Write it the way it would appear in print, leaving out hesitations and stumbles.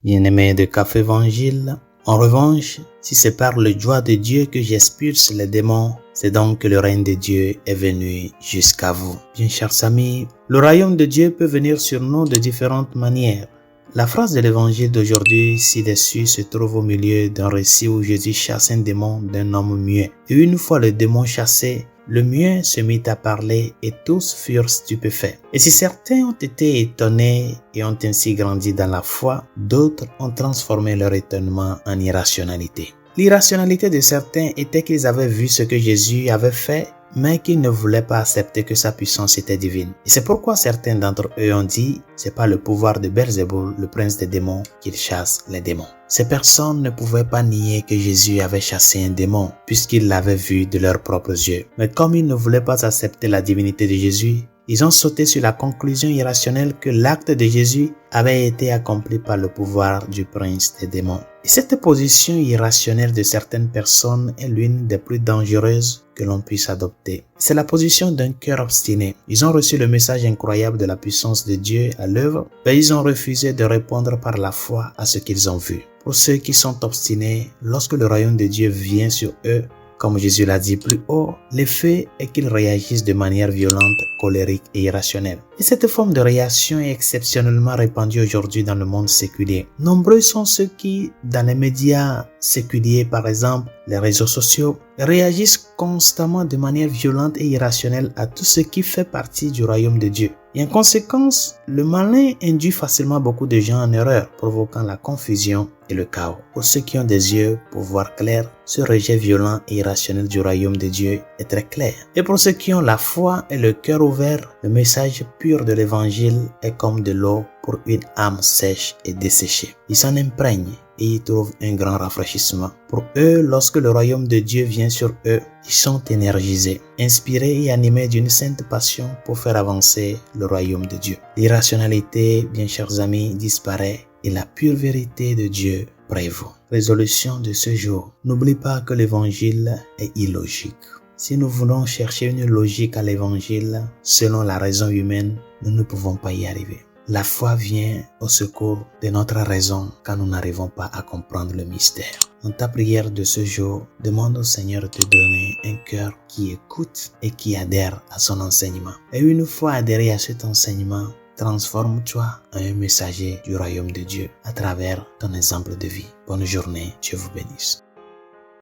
Bien-aimés de Café Évangile, en revanche, si c'est par le joie de Dieu que j'expulse les démons, c'est donc que le règne de Dieu est venu jusqu'à vous. Bien chers amis, le royaume de Dieu peut venir sur nous de différentes manières. La phrase de l'évangile d'aujourd'hui ci-dessus se trouve au milieu d'un récit où Jésus chasse un démon d'un homme muet. Et une fois le démon chassé, le muet se mit à parler et tous furent stupéfaits. Et si certains ont été étonnés et ont ainsi grandi dans la foi, d'autres ont transformé leur étonnement en irrationalité. L'irrationalité de certains était qu'ils avaient vu ce que Jésus avait fait, mais qu'ils ne voulaient pas accepter que sa puissance était divine. Et c'est pourquoi certains d'entre eux ont dit, c'est par le pouvoir de Belzéboul, le prince des démons, qu'il chasse les démons. Ces personnes ne pouvaient pas nier que Jésus avait chassé un démon, puisqu'ils l'avaient vu de leurs propres yeux. Mais comme ils ne voulaient pas accepter la divinité de Jésus, ils ont sauté sur la conclusion irrationnelle que l'acte de Jésus avait été accompli par le pouvoir du prince des démons. Et cette position irrationnelle de certaines personnes est l'une des plus dangereuses que l'on puisse adopter. C'est la position d'un cœur obstiné. Ils ont reçu le message incroyable de la puissance de Dieu à l'œuvre, mais ils ont refusé de répondre par la foi à ce qu'ils ont vu. Pour ceux qui sont obstinés, lorsque le royaume de Dieu vient sur eux, comme Jésus l'a dit plus haut, l'effet est qu'ils réagissent de manière violente, colérique et irrationnelle. Et cette forme de réaction est exceptionnellement répandue aujourd'hui dans le monde séculier. Nombreux sont ceux qui, dans les médias séculiers par exemple, les réseaux sociaux, réagissent constamment de manière violente et irrationnelle à tout ce qui fait partie du royaume de Dieu. Et en conséquence, le malin induit facilement beaucoup de gens en erreur, provoquant la confusion et le chaos. Pour ceux qui ont des yeux pour voir clair, ce rejet violent et irrationnel du royaume de Dieu est très clair. Et pour ceux qui ont la foi et le cœur ouvert, le message pur de l'évangile est comme de l'eau pour une âme sèche et desséchée. Ils s'en imprègnent et y trouvent un grand rafraîchissement. Pour eux, lorsque le royaume de Dieu vient sur eux, ils sont énergisés, inspirés et animés d'une sainte passion pour faire avancer le royaume de Dieu. L'irrationalité, bien chers amis, disparaît et la pure vérité de Dieu prévaut. Résolution de ce jour. N'oublie pas que l'évangile est illogique. Si nous voulons chercher une logique à l'évangile, selon la raison humaine, nous ne pouvons pas y arriver. La foi vient au secours de notre raison quand nous n'arrivons pas à comprendre le mystère. Dans ta prière de ce jour, demande au Seigneur de te donner un cœur qui écoute et qui adhère à son enseignement. Et une fois adhéré à cet enseignement, transforme-toi en un messager du royaume de Dieu à travers ton exemple de vie. Bonne journée, Dieu vous bénisse.